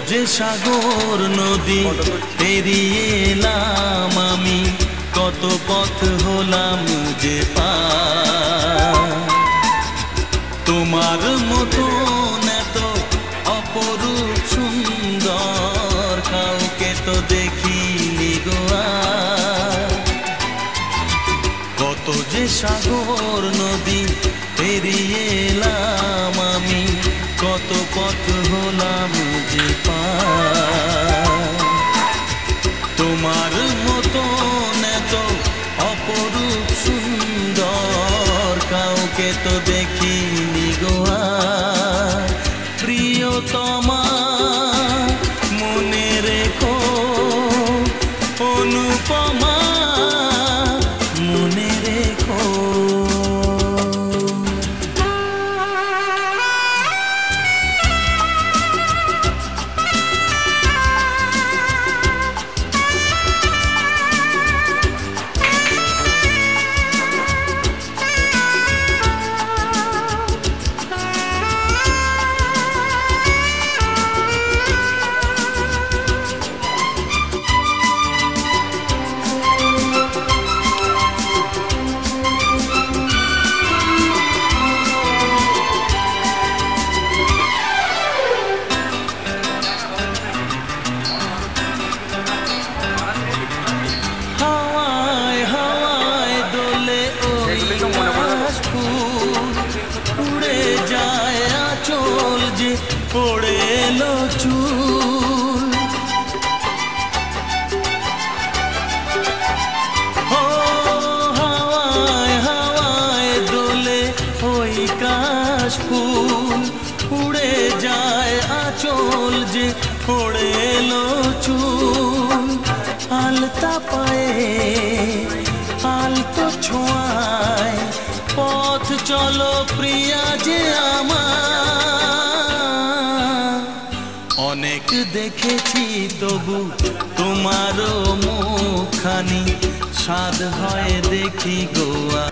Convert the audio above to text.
যে সাগর নদী পেরিয়ে এলাম আমি, কত পথ হলাম যে পার। তোমার মতন এত অপরূপ সুন্দর কাউকে তো দেখিনি গো আর। কত যে সাগর নদী পেরিয়ে এলাম আমি, কত পথ হলাম যে পার। তোমার মতন এত অপরূপ সুন্দর কাউকে তো দেখিনি গো আর। প্রিয়তমা মনে রেখো, অনুপমা মনে রেখো। উড়ে যায় আঁচল যে পড়ে এলো চুল। ও হাওয়ায় হাওয়ায় দোলে ওই কাশ ফুল, উড়ে যায় আঁচল যে পড়ে এলো চুল। আলতা পায়ে আলতো ছোঁয়ায় পথ চলো প্রিয়া যে আমার। অনেক দেখেছি তবু তোমারও মুখখানি, স্বাদ হয় দেখি গোয়া।